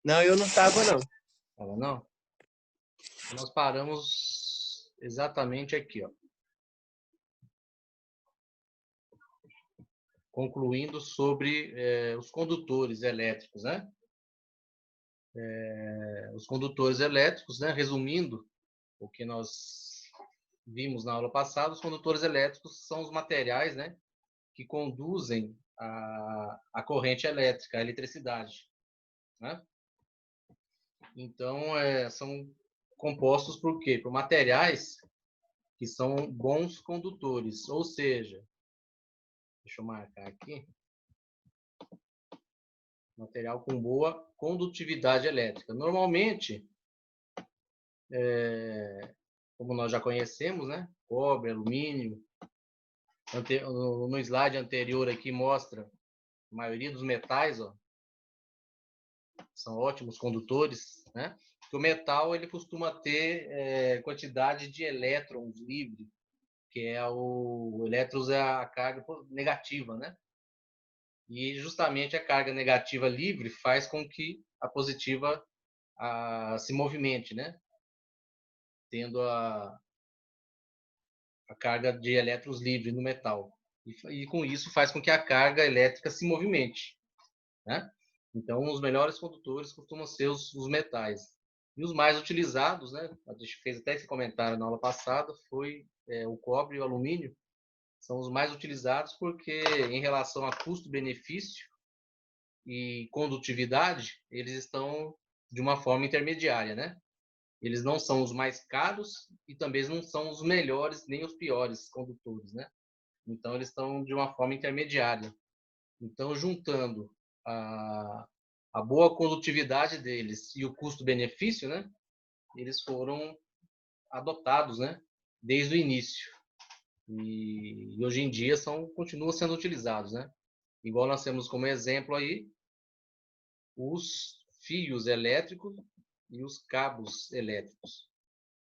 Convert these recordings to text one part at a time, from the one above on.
Não, eu não estava, não. Tava não? Nós paramos exatamente aqui, ó. Concluindo sobre os condutores elétricos, né? Os condutores elétricos, né? Resumindo o que nós vimos na aula passada, os condutores elétricos são os materiais, né? Que conduzem a corrente elétrica, a eletricidade, né? Então, são compostos por quê? Por materiais que são bons condutores, ou seja, deixa eu marcar aqui, material com boa condutividade elétrica. Normalmente, como nós já conhecemos, né? Cobre, alumínio. No slide anterior aqui mostra a maioria dos metais, ó, são ótimos condutores, né? Porque o metal ele costuma ter quantidade de elétrons livre, que é o elétrons é a carga negativa, né? E justamente a carga negativa livre faz com que a positiva se movimente, né? Tendo a carga de elétrons livre no metal. E com isso faz com que a carga elétrica se movimente, né? Então, os melhores condutores costumam ser os metais. E os mais utilizados, né? A gente fez até esse comentário na aula passada, foi o cobre e o alumínio. São os mais utilizados porque, em relação a custo-benefício e condutividade, eles estão de uma forma intermediária, né? Eles não são os mais caros e também não são os melhores nem os piores condutores, né? Então, eles estão de uma forma intermediária. Então, juntando a boa condutividade deles e o custo-benefício, né? Eles foram adotados, né? Desde o início. E hoje em dia continuam sendo utilizados, né? Igual nós temos como exemplo aí os fios elétricos e os cabos elétricos,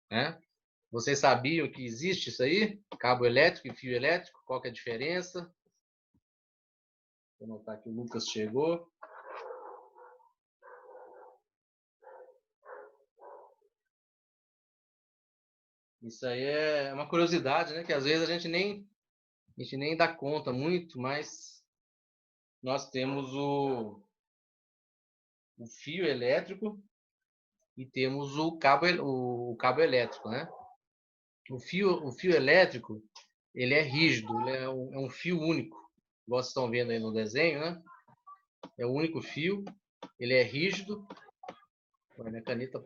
né? Vocês sabiam que existe isso aí? Cabo elétrico e fio elétrico? Qual que é a diferença? Vou notar que o Lucas chegou. Isso aí é uma curiosidade, né? Que às vezes a gente nem dá conta muito, mas nós temos o fio elétrico e temos o cabo elétrico, né? O fio elétrico, ele é rígido, ele é um fio único. Igual vocês estão vendo aí no desenho, né? É o único fio, ele é rígido. Minha caneta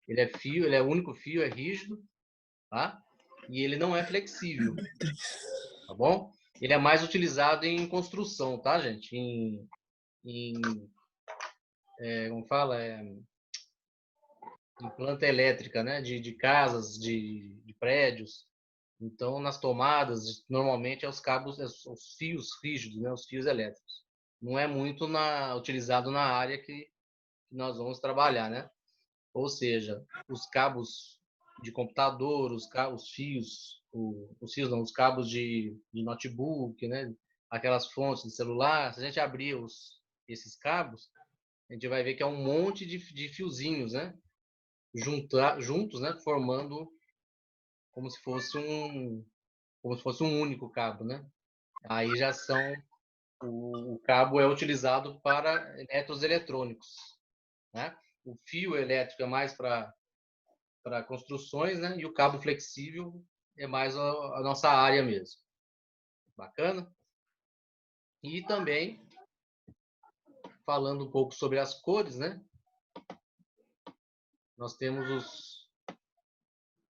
ele é fio, ele é o único fio, é rígido, tá? E ele não é flexível, tá bom? Ele é mais utilizado em construção, tá, gente? Como fala? Em planta elétrica, né? De casas, de prédios. Então, nas tomadas, normalmente é os cabos, os fios rígidos, né? Os fios elétricos. Não é muito utilizado na área que nós vamos trabalhar, né? Ou seja, os cabos de computador, os fios, os cabos de notebook, né? Aquelas fontes de celular, se a gente abrir esses cabos, a gente vai ver que é um monte de fiozinhos, né? Juntos, né? Formando como se fosse um único cabo, né? Aí já o cabo é utilizado para elétrons eletrônicos, né? O fio elétrico é mais para construções, né? E o cabo flexível é mais a nossa área mesmo. Bacana? E também, falando um pouco sobre as cores, né? Nós temos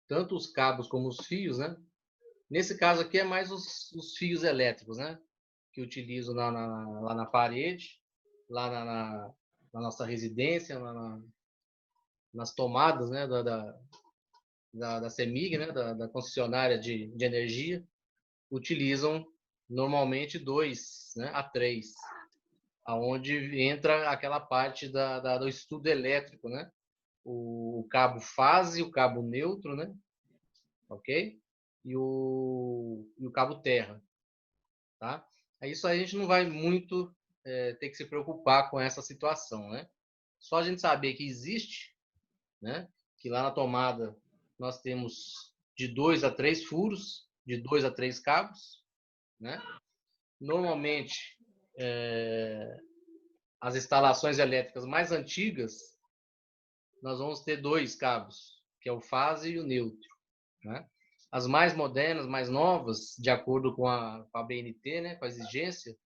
tanto os cabos como os fios, né? Nesse caso aqui é mais os fios elétricos, né? Que utilizo lá na parede, lá na nossa residência, nas tomadas, né? Da CEMIG, né? Da concessionária de energia, utilizam normalmente 2, né, a 3, aonde entra aquela parte do estudo elétrico, né? O cabo fase, o cabo neutro, né? Ok? E o cabo terra, tá? Isso aí a gente não vai muito ter que se preocupar com essa situação, né? só a gente saber que existe, né? Que lá na tomada nós temos de 2 a 3 furos, de 2 a 3 cabos, né? Normalmente, as instalações elétricas mais antigas, nós vamos ter 2 cabos, que é o fase e o neutro, né? As mais modernas, mais novas, de acordo com a BNT, né, com a exigência,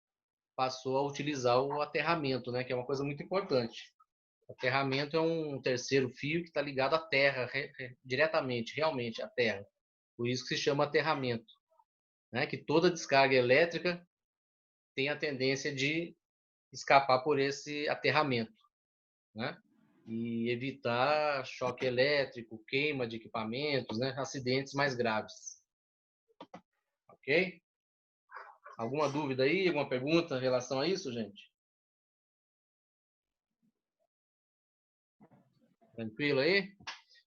passou a utilizar o aterramento, né, que é uma coisa muito importante. O aterramento é um terceiro fio que está ligado à terra, diretamente, realmente, à terra. Por isso que se chama aterramento, né, que toda descarga elétrica tem a tendência de escapar por esse aterramento, né? E evitar choque elétrico, queima de equipamentos, né? Acidentes mais graves. Ok? Alguma dúvida aí? Alguma pergunta em relação a isso, gente? Tranquilo aí?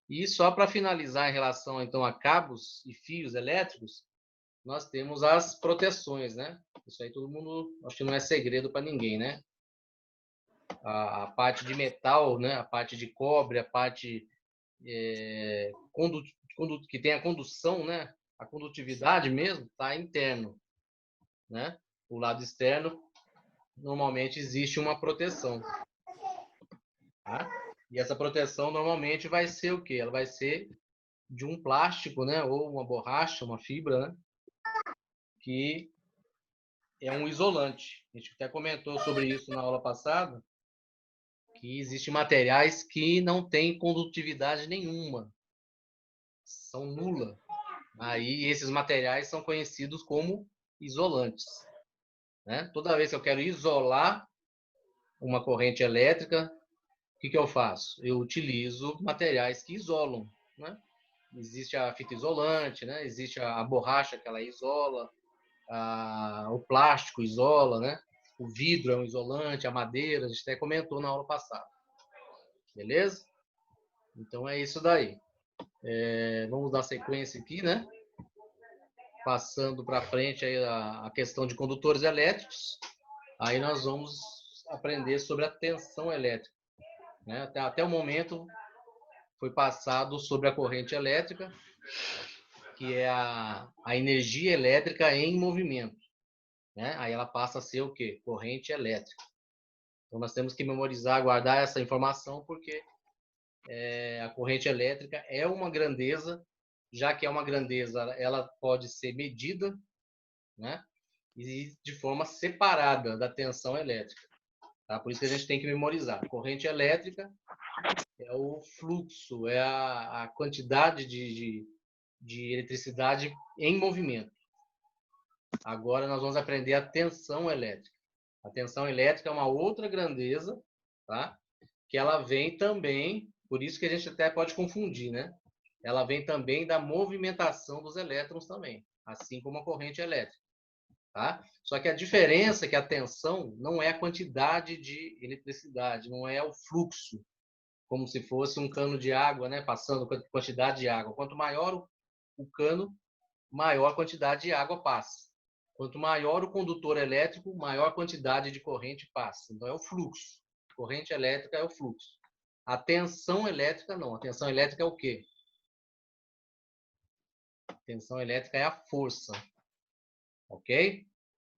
E só para finalizar em relação então a cabos e fios elétricos, nós temos as proteções, né? Isso aí todo mundo, acho que não é segredo para ninguém, né? A parte de metal, né? A parte de cobre, a parte que tem a condução, né? A condutividade mesmo está interno, né? O lado externo normalmente existe uma proteção, tá? E essa proteção normalmente vai ser o quê? Ela vai ser de um plástico, né? Ou uma borracha, uma fibra, né? Que é um isolante. A gente até comentou sobre isso na aula passada, que existem materiais que não têm condutividade nenhuma, são nula. Aí esses materiais são conhecidos como isolantes, né? Toda vez que eu quero isolar uma corrente elétrica, o que eu faço? Eu utilizo materiais que isolam, né? Existe a fita isolante, né? Existe a borracha que ela isola, o plástico isola, né? O vidro é um isolante, a madeira, a gente até comentou na aula passada. Beleza? Então é isso daí. Vamos dar sequência aqui, né? Passando para frente aí a questão de condutores elétricos. Aí nós vamos aprender sobre a tensão elétrica, né? Até o momento foi passado sobre a corrente elétrica, que é a energia elétrica em movimento, né? Aí ela passa a ser o quê? Corrente elétrica. Então nós temos que memorizar, guardar essa informação, porque a corrente elétrica é uma grandeza, já que é uma grandeza, ela pode ser medida, né? E de forma separada da tensão elétrica. Tá? Por isso que a gente tem que memorizar. Corrente elétrica é o fluxo, é a quantidade de eletricidade em movimento. Agora nós vamos aprender a tensão elétrica. A tensão elétrica é uma outra grandeza, tá? Que ela vem também, por isso que a gente até pode confundir, né? Ela vem também da movimentação dos elétrons também, assim como a corrente elétrica, tá? Só que a diferença é que a tensão não é a quantidade de eletricidade, não é o fluxo, como se fosse um cano de água, né? Passando quantidade de água. Quanto maior o cano, maior a quantidade de água passa. Quanto maior o condutor elétrico, maior quantidade de corrente passa. Então é o fluxo. Corrente elétrica é o fluxo. A tensão elétrica não. A tensão elétrica é o quê? A tensão elétrica é a força. Ok?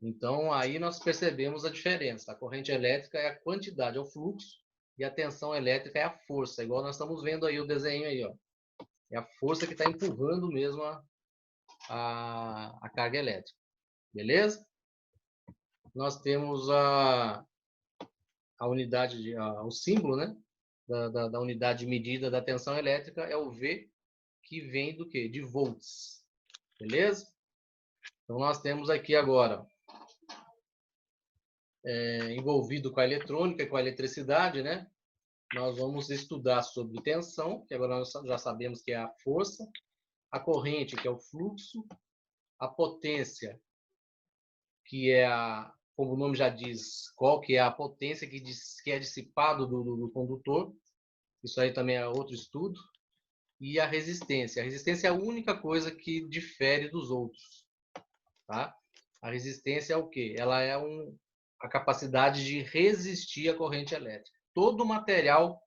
Então aí nós percebemos a diferença. A corrente elétrica é a quantidade, é o fluxo, e a tensão elétrica é a força. Igual nós estamos vendo aí o desenho aí, ó. É a força que está empurrando mesmo a carga elétrica. Beleza? Nós temos a unidade, o símbolo, né? Da unidade de medida da tensão elétrica é o V, que vem do quê? De volts. Beleza? Então, nós temos aqui agora, envolvido com a eletrônica e com a eletricidade, né? Nós vamos estudar sobre tensão, que agora nós já sabemos que é a força, a corrente, que é o fluxo, a potência, que é como o nome já diz, qual que é a potência que é dissipado do condutor. Isso aí também é outro estudo. E a resistência. A resistência é a única coisa que difere dos outros. Tá? A resistência é o quê? Ela é a capacidade de resistir à corrente elétrica. todo material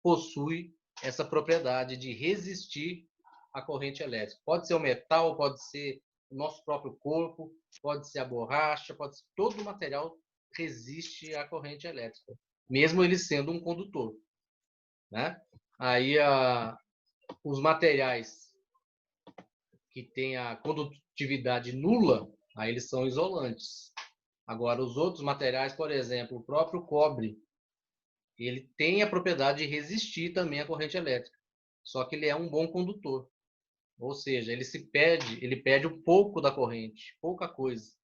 possui essa propriedade de resistir à corrente elétrica. Pode ser o metal, pode ser o nosso próprio corpo, pode ser a borracha, pode ser todo o material resiste à corrente elétrica, mesmo ele sendo um condutor, né? Aí os materiais que têm a condutividade nula, aí eles são isolantes. Agora, os outros materiais, por exemplo, o próprio cobre, ele tem a propriedade de resistir também à corrente elétrica, só que ele é um bom condutor. Ou seja, ele perde um pouco da corrente, pouca coisa.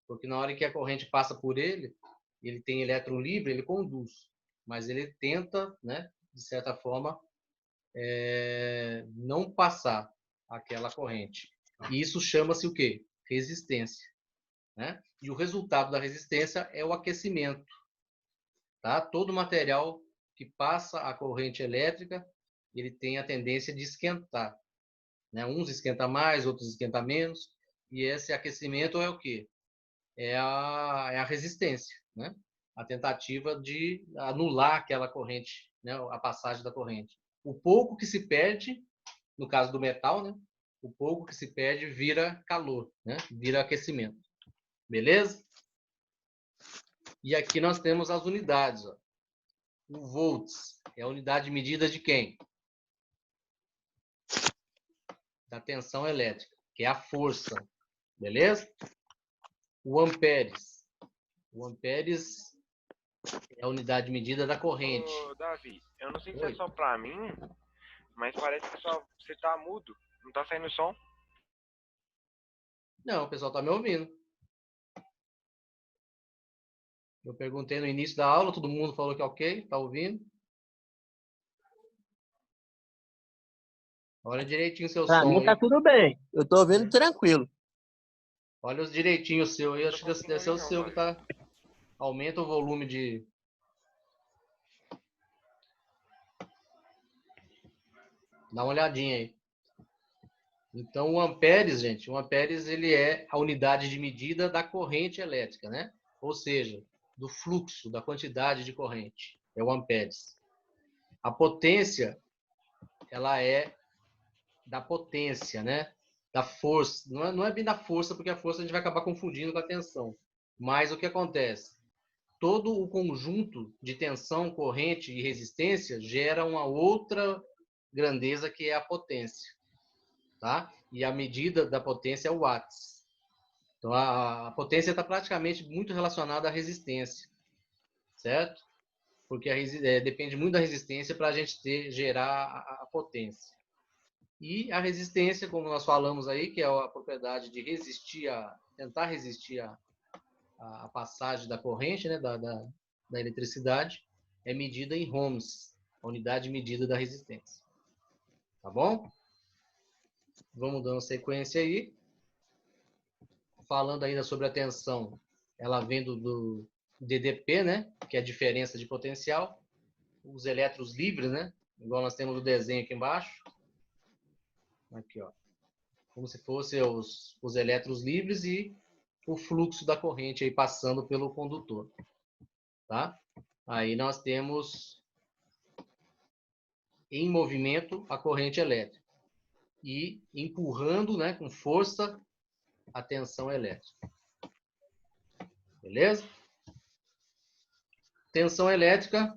Porque na hora que a corrente passa por ele, ele tem elétron livre, ele conduz. Mas ele tenta, né, de certa forma, não passar aquela corrente. E isso chama-se o quê? Resistência, né? E o resultado da resistência é o aquecimento. Tá? Todo material que passa a corrente elétrica, ele tem a tendência de esquentar, né? Uns esquentam mais, outros esquentam menos. E esse aquecimento é o quê? É a resistência, né? A tentativa de anular aquela corrente, né? A passagem da corrente. O pouco que se perde, no caso do metal, né? O pouco que se perde vira calor, né? Vira aquecimento. Beleza? E aqui nós temos as unidades. Ó. O volts é a unidade de medida de quem? Da tensão elétrica, que é a força. Beleza? O amperes. O amperes é a unidade de medida da corrente. Ô, Davi, eu não sei se Oi? é só pra mim, mas parece que só você tá mudo. Não tá saindo som? Não, o pessoal está me ouvindo. Eu perguntei no início da aula, todo mundo falou que ok, está ouvindo. Olha direitinho o seu Pra som mim tá aí. tudo bem. Eu tô ouvindo tranquilo. Olha direitinho o seu aí. Não tô Acho que conseguindo deve ser ouvir o não, seu que Davi. tá. Aumenta o volume de. Dá uma olhadinha aí. Então, o amperes, gente, o amperes ele é a unidade de medida da corrente elétrica, né? Ou seja, do fluxo, da quantidade de corrente. É o amperes. A potência, ela é da potência, né? Da força. Não é bem da força, porque a força a gente vai acabar confundindo com a tensão. Mas o que acontece? Todo o conjunto de tensão, corrente e resistência gera uma outra grandeza que é a potência. Tá? E a medida da potência é o watts. Então, a potência está praticamente muito relacionada à resistência, certo? Porque depende muito da resistência para a gente gerar a potência. E a resistência, como nós falamos aí, que é a propriedade de tentar resistir a passagem da corrente, né, da eletricidade, é medida em ohms, a unidade de medida da resistência. Tá bom? Vamos dando sequência aí. Falando ainda sobre a tensão, ela vem do DDP, né? Que é a diferença de potencial. Os elétrons livres, né? Igual nós temos o desenho aqui embaixo. Aqui, ó. Como se fossem os elétrons livres e o fluxo da corrente aí passando pelo condutor. Tá? Aí nós temos em movimento a corrente elétrica e empurrando, né, com força a tensão elétrica. Beleza? Tensão elétrica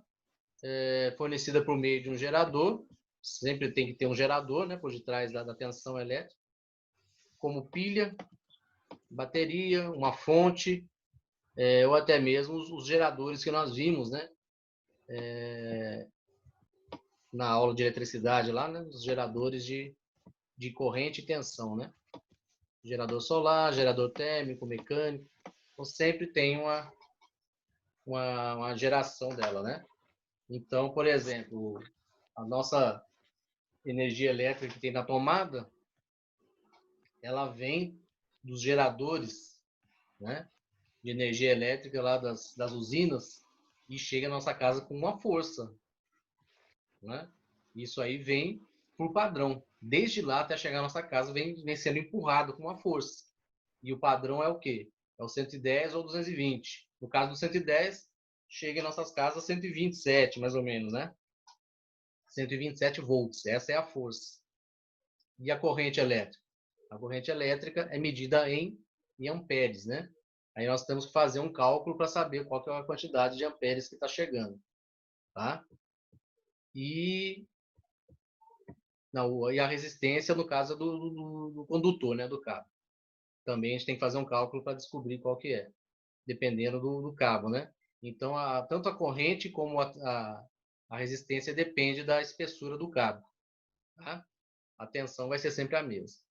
é fornecida por meio de um gerador. Sempre tem que ter um gerador, né, por detrás da tensão elétrica, como pilha, bateria, uma fonte, ou até mesmo os geradores que nós vimos, né, na aula de eletricidade lá, né, os geradores de corrente e tensão, né? Gerador solar, gerador térmico, mecânico. Então sempre tem uma geração dela, né? Então, por exemplo, a nossa energia elétrica que tem na tomada, ela vem dos geradores, né, de energia elétrica lá das usinas e chega à nossa casa com uma força, né? Isso aí vem por padrão. Desde lá até chegar à nossa casa vem sendo empurrado com uma força. E o padrão é o quê? É o 110 ou 220. No caso do 110, chega em nossas casas 127, mais ou menos, né? 127 volts, essa é a força. E a corrente elétrica? A corrente elétrica é medida em amperes, né? Aí nós temos que fazer um cálculo para saber qual que é a quantidade de amperes que está chegando, tá? E a resistência, no caso, do condutor, né, do cabo. Também a gente tem que fazer um cálculo para descobrir qual que é, dependendo do cabo, né? Então, tanto a corrente como a resistência depende da espessura do cabo, tá? A tensão vai ser sempre a mesma.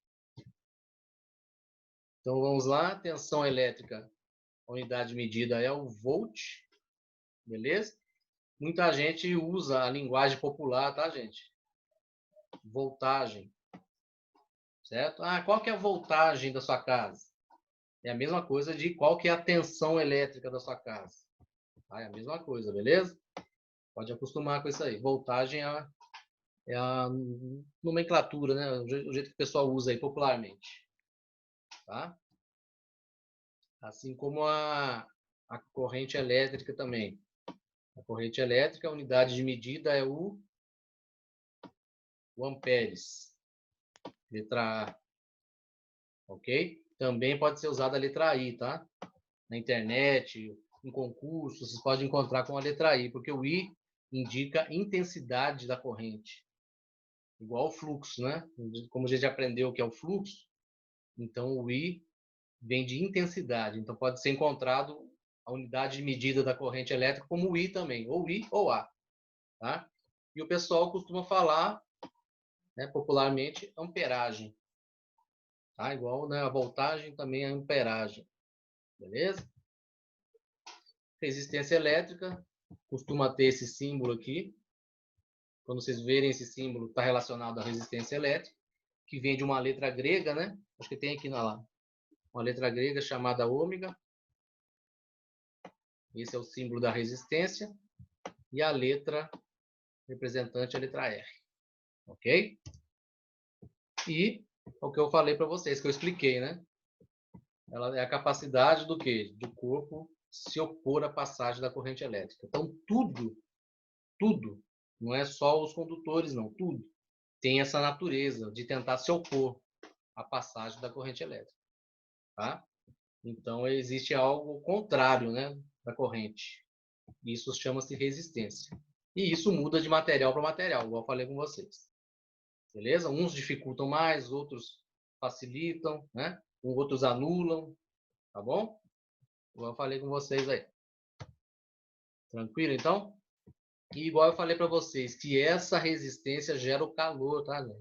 Então, vamos lá. Tensão elétrica, a unidade medida é o volt, beleza? Muita gente usa a linguagem popular, tá, gente? Voltagem, certo? Qual que é a voltagem da sua casa? É a mesma coisa de qual que é a tensão elétrica da sua casa. É a mesma coisa, beleza? Pode acostumar com isso aí. Voltagem é a nomenclatura, né? O jeito que o pessoal usa aí popularmente. Tá? Assim como a corrente elétrica também. A corrente elétrica, a unidade de medida é o amperes. Letra A. Ok? Também pode ser usada a letra I, tá? Na internet, em concursos, vocês podem encontrar com a letra I, porque o I indica intensidade da corrente. Igual o fluxo, né? Como a gente aprendeu o que é o fluxo, então o I vem de intensidade. Então pode ser encontrado a unidade de medida da corrente elétrica como o I também, ou I ou A. Tá? E o pessoal costuma falar, né, popularmente, amperagem. Tá? Igual, né, a voltagem também é amperagem. Beleza? Resistência elétrica costuma ter esse símbolo aqui. Quando vocês verem esse símbolo, está relacionado à resistência elétrica, que vem de uma letra grega, né? Acho que tem aqui lá. Uma letra grega chamada ômega. Esse é o símbolo da resistência. E a letra representante é a letra R. Ok? E o que eu falei para vocês, que eu expliquei, né? Ela é a capacidade do quê? Do corpo se opor à passagem da corrente elétrica. Então, tudo, não é só os condutores, não, tudo tem essa natureza de tentar se opor à passagem da corrente elétrica. Tá? Então, existe algo contrário, né, da corrente. Isso chama-se resistência. E isso muda de material para material, igual eu falei com vocês. Beleza? Uns dificultam mais, outros facilitam, né? Outros anulam, tá bom? Igual eu falei com vocês aí. Tranquilo, então? E igual eu falei para vocês, que essa resistência gera o calor, tá, né?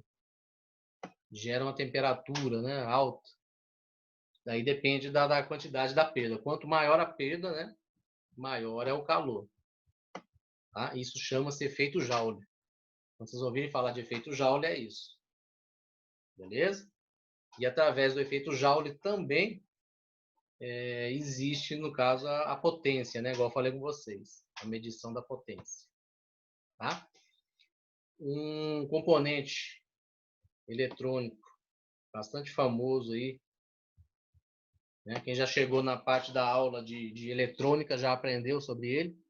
Gera uma temperatura, né, alta. Daí depende da quantidade da perda. Quanto maior a perda, né, maior é o calor. Tá? Isso chama-se efeito Joule. Quando vocês ouvirem falar de efeito Joule, é isso. Beleza? E através do efeito Joule também existe, no caso, a potência, né? Igual eu falei com vocês. A medição da potência. Tá? Um componente eletrônico bastante famoso aí, né? Quem já chegou na parte da aula de eletrônica já aprendeu sobre ele,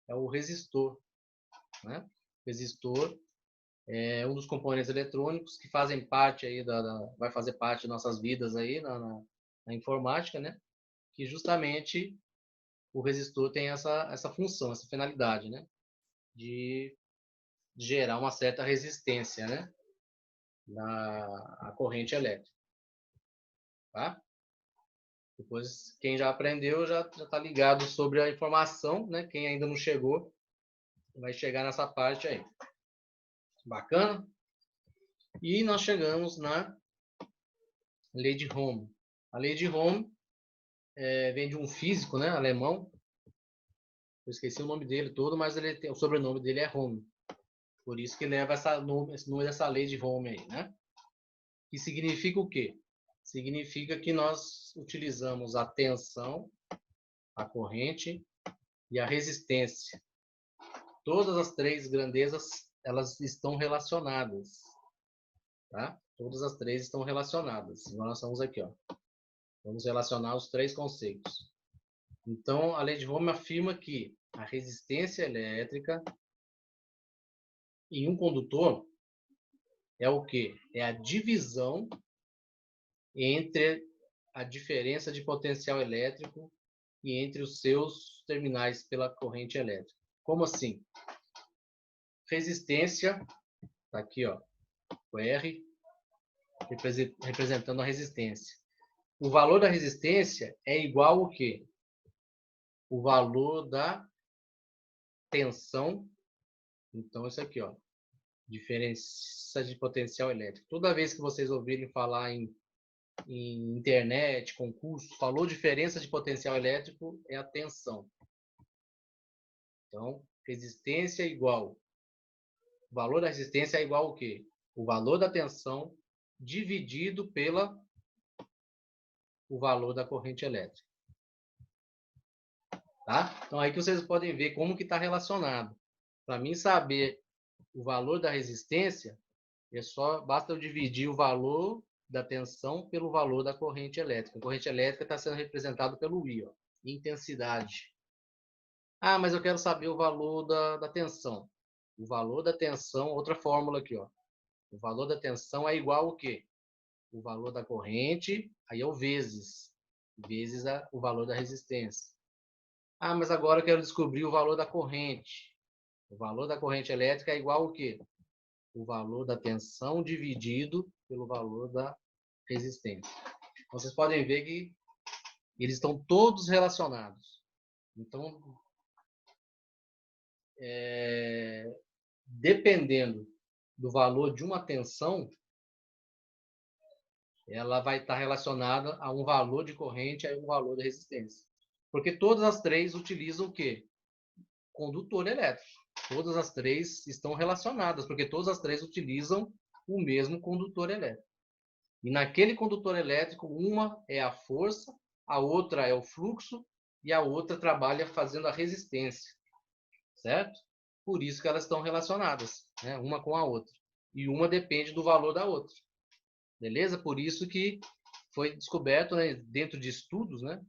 é o resistor. Né? O resistor é um dos componentes eletrônicos que fazem parte aí vai fazer parte de nossas vidas aí na informática, né? Que justamente o resistor tem essa função, essa finalidade, né? De gerar uma certa resistência, né? Na corrente elétrica. Tá? Depois, quem já aprendeu já está ligado sobre a informação, né? Quem ainda não chegou, vai chegar nessa parte aí. Bacana? E nós chegamos na lei de Ohm. A lei de Ohm vem de um físico, né, alemão. Eu esqueci o nome dele todo, mas o sobrenome dele é Ohm. Por isso que leva esse nome dessa lei de Ohm aí, né? Que significa o quê? Significa que nós utilizamos a tensão, a corrente e a resistência. Todas as três grandezas, elas estão relacionadas. Tá? Todas as três estão relacionadas. Nós estamos aqui, ó. Vamos relacionar os três conceitos. Então, a lei de Ohm afirma que a resistência elétrica em um condutor é o quê? É a divisão entre a diferença de potencial elétrico e entre os seus terminais pela corrente elétrica. Como assim? Resistência, tá aqui, ó, o R, representando a resistência. O valor da resistência é igual ao quê? O valor da tensão. Então, isso aqui, ó, diferença de potencial elétrico. Toda vez que vocês ouvirem falar em internet, concurso, falou diferença de potencial elétrico, é a tensão. Então, resistência igual. O valor da resistência é igual ao quê? O valor da tensão dividido pela o valor da corrente elétrica. Tá? Então, aí que vocês podem ver como que está relacionado. Para mim saber o valor da resistência, basta eu dividir o valor da tensão pelo valor da corrente elétrica. A corrente elétrica está sendo representada pelo I, ó, intensidade. Ah, mas eu quero saber o valor da tensão. O valor da tensão, outra fórmula aqui, ó. O valor da tensão é igual ao quê? O valor da corrente, aí é o vezes o valor da resistência. Ah, mas agora eu quero descobrir o valor da corrente. O valor da corrente elétrica é igual ao quê? O valor da tensão dividido pelo valor da resistência. Então, vocês podem ver que eles estão todos relacionados. Então, dependendo do valor de uma tensão, ela vai estar relacionada a um valor de corrente e a um valor de resistência. Porque todas as três utilizam o quê? Condutor elétrico. Todas as três estão relacionadas, porque todas as três utilizam o mesmo condutor elétrico. E naquele condutor elétrico, uma é a força, a outra é o fluxo e a outra trabalha fazendo a resistência. Certo? Por isso que elas estão relacionadas, né? Uma com a outra. E uma depende do valor da outra. Beleza? Por isso que foi descoberto, né, dentro de estudos, né,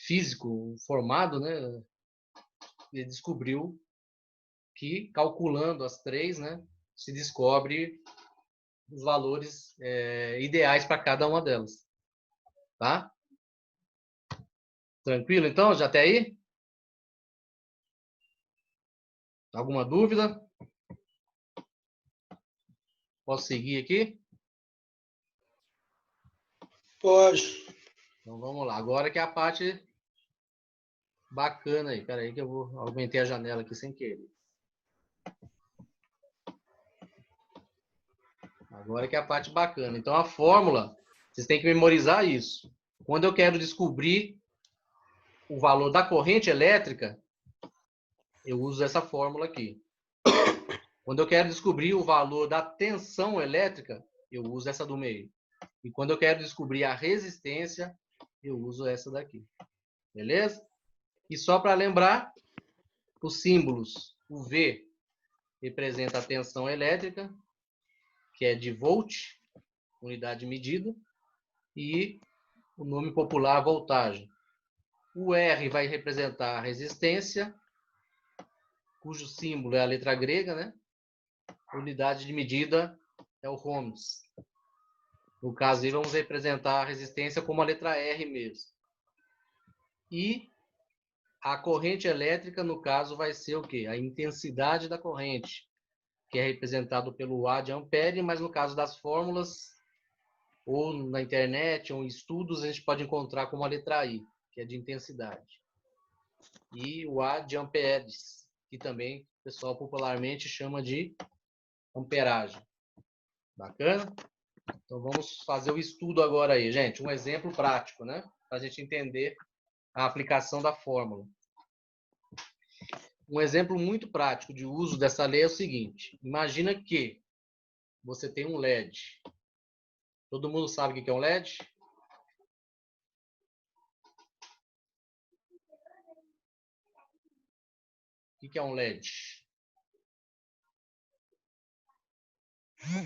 físico formado, né, ele descobriu que calculando as três, né, se descobre os valores ideais para cada uma delas. Tá? Tranquilo, então? Já até aí? Alguma dúvida? Posso seguir aqui? Pode. Então vamos lá. Agora que é a parte bacana aí. Espera aí que eu vou aumentei a janela aqui sem querer. Agora que é a parte bacana. Então a fórmula, vocês têm que memorizar isso. Quando eu quero descobrir o valor da corrente elétrica, eu uso essa fórmula aqui. Quando eu quero descobrir o valor da tensão elétrica, eu uso essa do meio. E quando eu quero descobrir a resistência, eu uso essa daqui. Beleza? E só para lembrar, os símbolos. O V representa a tensão elétrica, que é de volt, unidade de medida, e o nome popular, voltagem. O R vai representar a resistência, cujo símbolo é a letra grega, né? Unidade de medida é o ohms. No caso aí, vamos representar a resistência como a letra R mesmo. E a corrente elétrica, no caso, vai ser o quê? A intensidade da corrente, que é representado pelo A de ampere, mas no caso das fórmulas, ou na internet, ou em estudos, a gente pode encontrar como a letra I, que é de intensidade. E o A de amperes, que também o pessoal popularmente chama de amperagem. Bacana? Então vamos fazer o estudo agora aí, gente. Um exemplo prático, né? Para a gente entender a aplicação da fórmula. Um exemplo muito prático de uso dessa lei é o seguinte. Imagina que você tem um LED. Todo mundo sabe o que é um LED? O que é um LED?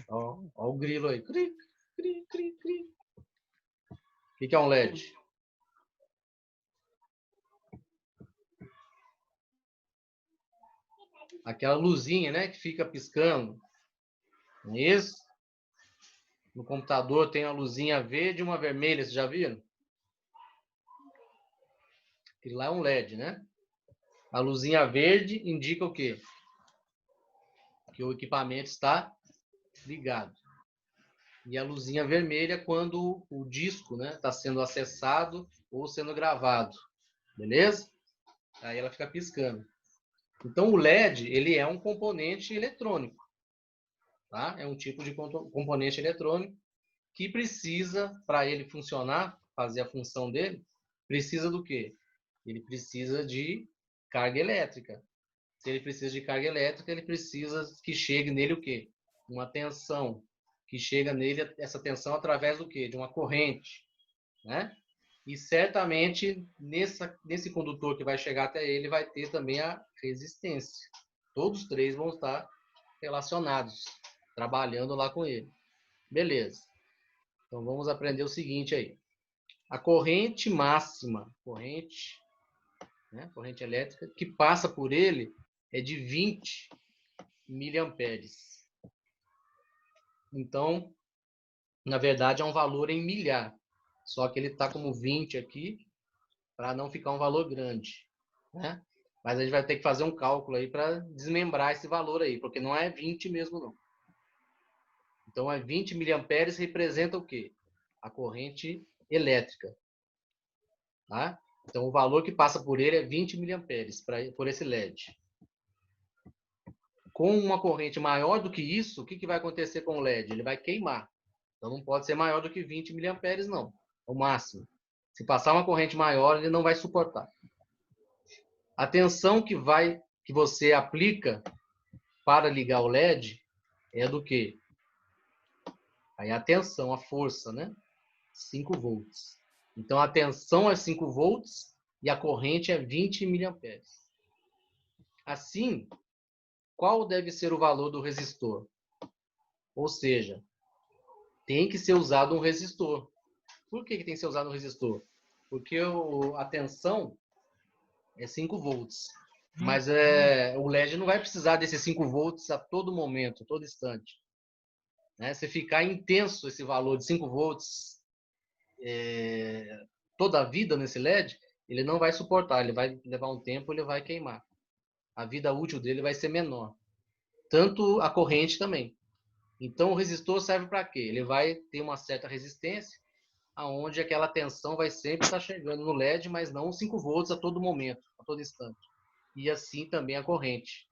Ó o grilo aí. Cri, cri, cri, cri. O que é um LED? aquela luzinha, né, que fica piscando. Não é isso? No computador tem uma luzinha verde e uma vermelha, vocês já viram? Aquilo lá é um LED, né? A luzinha verde indica o quê? Que o equipamento está ligado. E a luzinha vermelha quando o disco, né, está sendo acessado ou sendo gravado. Beleza? Aí ela fica piscando. Então, o LED, ele é um componente eletrônico. Tá? É um tipo de componente eletrônico que precisa, para ele funcionar, fazer a função dele, precisa do quê? Ele precisa de carga elétrica. Se ele precisa de carga elétrica, ele precisa que chegue nele o quê? Uma tensão. Que chega nele essa tensão através do quê? De uma corrente. Né? E certamente nesse condutor que vai chegar até ele vai ter também a resistência. Todos os três vão estar relacionados, trabalhando lá com ele. Beleza. Então vamos aprender o seguinte aí. A corrente máxima, corrente elétrica, que passa por ele é de 20 miliamperes. Então, na verdade, é um valor em milhar. Só que ele está como 20 aqui, para não ficar um valor grande. Né? Mas a gente vai ter que fazer um cálculo aí para desmembrar esse valor aí, porque não é 20 mesmo, não. Então, 20 miliamperes representa o quê? A corrente elétrica. Tá? Então, o valor que passa por ele é 20 miliamperes por esse LED. Com uma corrente maior do que isso, o que vai acontecer com o LED? Ele vai queimar. Então, não pode ser maior do que 20 miliamperes, não. O máximo. Se passar uma corrente maior, ele não vai suportar. A tensão que você aplica para ligar o LED é do quê? Aí a tensão, a força, né? 5 volts. Então a tensão é 5 volts e a corrente é 20 miliamperes. Assim, qual deve ser o valor do resistor? Ou seja, tem que ser usado um resistor. Por que tem que ser usado um resistor? Porque a tensão é 5 volts. Mas o LED não vai precisar desses 5 volts a todo momento, a todo instante. Né? Se ficar intenso esse valor de 5 volts toda a vida nesse LED, ele não vai suportar, ele vai levar um tempo, ele vai queimar. A vida útil dele vai ser menor. Tanto a corrente também. Então o resistor serve para quê? Ele vai ter uma certa resistência, aonde aquela tensão vai sempre estar chegando no LED, mas não 5 volts a todo momento, a todo instante. E assim também a corrente.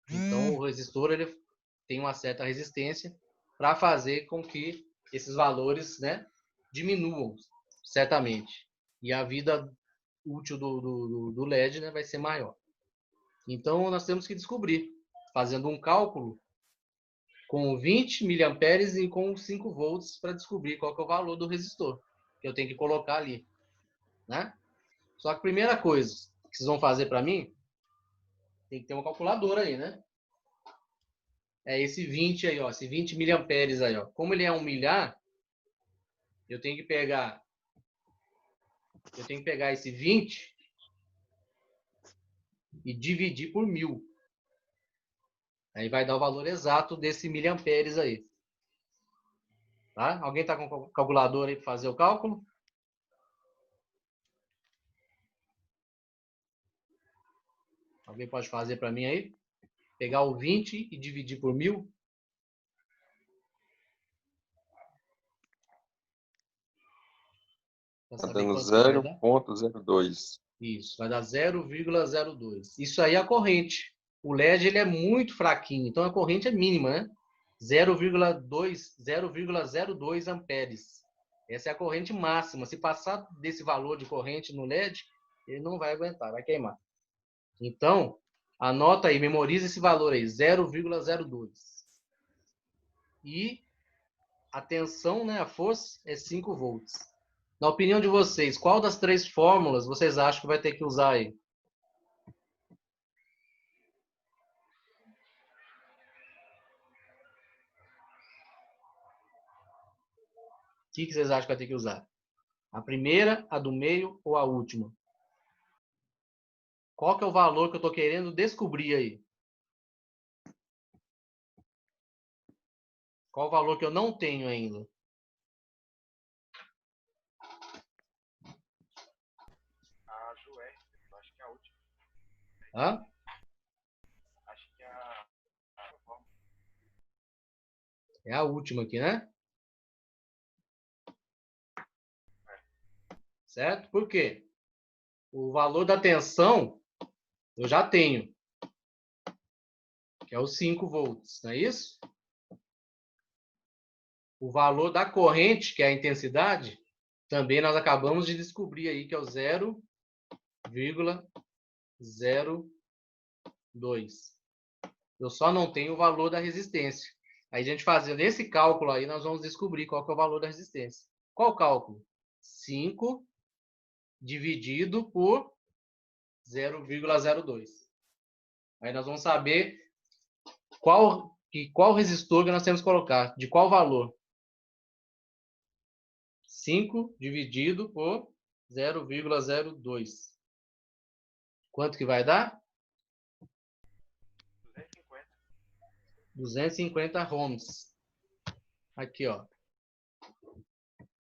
Então o resistor ele tem uma certa resistência para fazer com que esses valores, né, diminuam, certamente. E a vida útil do LED, né, vai ser maior. Então nós temos que descobrir, fazendo um cálculo com 20 miliamperes e com 5 volts para descobrir qual que é o valor do resistor que eu tenho que colocar ali. Né? Só que a primeira coisa que vocês vão fazer para mim, tem que ter uma calculadora aí, né? É esse 20 aí, ó, esse 20 miliamperes aí, ó. Como ele é 1 milhar, eu tenho que pegar esse 20 e dividir por 1000. Aí vai dar o valor exato desse miliamperes aí. Tá? Alguém está com calculadora aí para fazer o cálculo? Alguém pode fazer para mim aí? Pegar o 20 e dividir por 1000? Está dando 0,02. Isso, vai dar 0,02. Isso aí é a corrente. O LED ele é muito fraquinho, então a corrente é mínima, né? 0,02 amperes. Essa é a corrente máxima. Se passar desse valor de corrente no LED, ele não vai aguentar, vai queimar. Então, anota aí, memoriza esse valor aí, 0,02. E a tensão, né, a força, é 5 volts. Na opinião de vocês, qual das 3 fórmulas vocês acham que vai ter que usar aí? O que vocês acham que vai ter que usar? A primeira, a do meio ou a última? Qual que é o valor que eu estou querendo descobrir aí? Qual o valor que eu não tenho ainda? A Joé, eu acho que é a última. Hã? Acho que é a É a última aqui, né? Certo? Por quê? O valor da tensão eu já tenho, que é os 5 volts, não é isso? O valor da corrente, que é a intensidade, também nós acabamos de descobrir aí, que é o 0,02. Eu só não tenho o valor da resistência. Aí a gente fazendo esse cálculo aí, nós vamos descobrir qual que é o valor da resistência. Qual o cálculo? 5 dividido por 0,02. Aí nós vamos saber qual resistor que nós temos que colocar, de qual valor. 5 dividido por 0,02. Quanto que vai dar? 250. 250 ohms. Aqui, ó.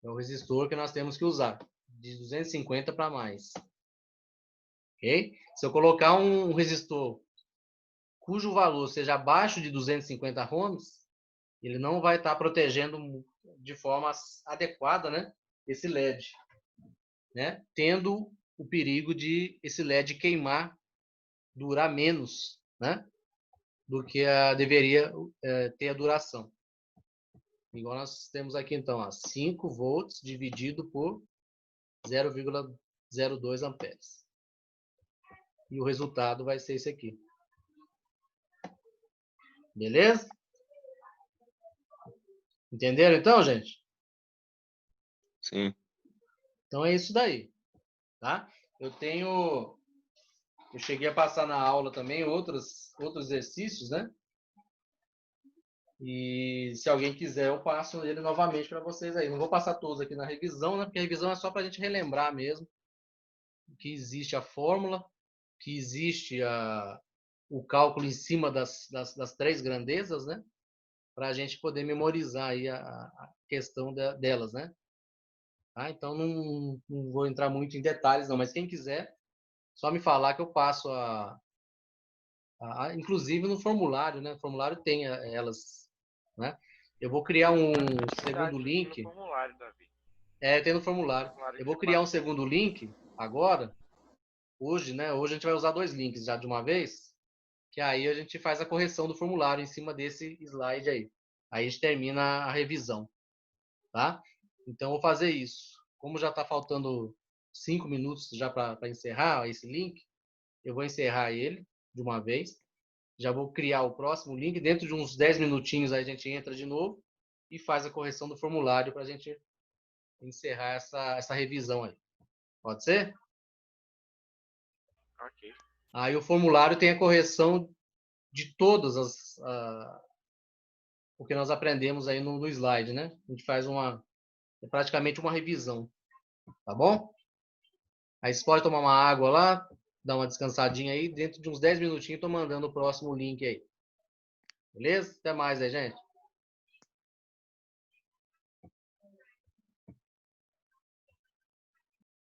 É o resistor que nós temos que usar. De 250 para mais. Ok? Se eu colocar um resistor cujo valor seja abaixo de 250 ohms, ele não vai estar protegendo de forma adequada, né, esse LED, né, tendo o perigo de esse LED queimar, durar menos, né, do que deveria ter a duração. Igual nós temos aqui, então, ó, 5 volts dividido por 0,02 amperes. E o resultado vai ser esse aqui. Beleza? Entenderam, então, gente? Sim. Então é isso daí, tá? Eu cheguei a passar na aula também outros exercícios, né? E se alguém quiser, eu passo ele novamente para vocês aí. Não vou passar todos aqui na revisão, né? Porque a revisão é só para a gente relembrar mesmo que existe a fórmula, que existe o cálculo em cima das 3 grandezas, né? Para a gente poder memorizar aí a questão delas, né? Tá? Então, não vou entrar muito em detalhes, não. Mas quem quiser, só me falar que eu passo inclusive no formulário, né? O formulário tem elas, né? Eu vou criar um segundo link. No formulário, Davi. Tem no formulário. Eu vou criar um segundo link agora, hoje, né? Hoje a gente vai usar 2 links já de uma vez, que aí a gente faz a correção do formulário em cima desse slide aí. Aí a gente termina a revisão, tá? Então, eu vou fazer isso. Como já está faltando 5 minutos já para encerrar esse link, eu vou encerrar ele de uma vez. Já vou criar o próximo link. Dentro de uns 10 minutinhos aí a gente entra de novo e faz a correção do formulário para a gente encerrar essa revisão aí. Pode ser? Ok. Aí o formulário tem a correção de todas o que nós aprendemos aí no slide, né? A gente faz praticamente uma revisão. Tá bom? Aí você pode tomar uma água lá, dar uma descansadinha aí. Dentro de uns 10 minutinhos, estou mandando o próximo link aí. Beleza? Até mais aí, gente.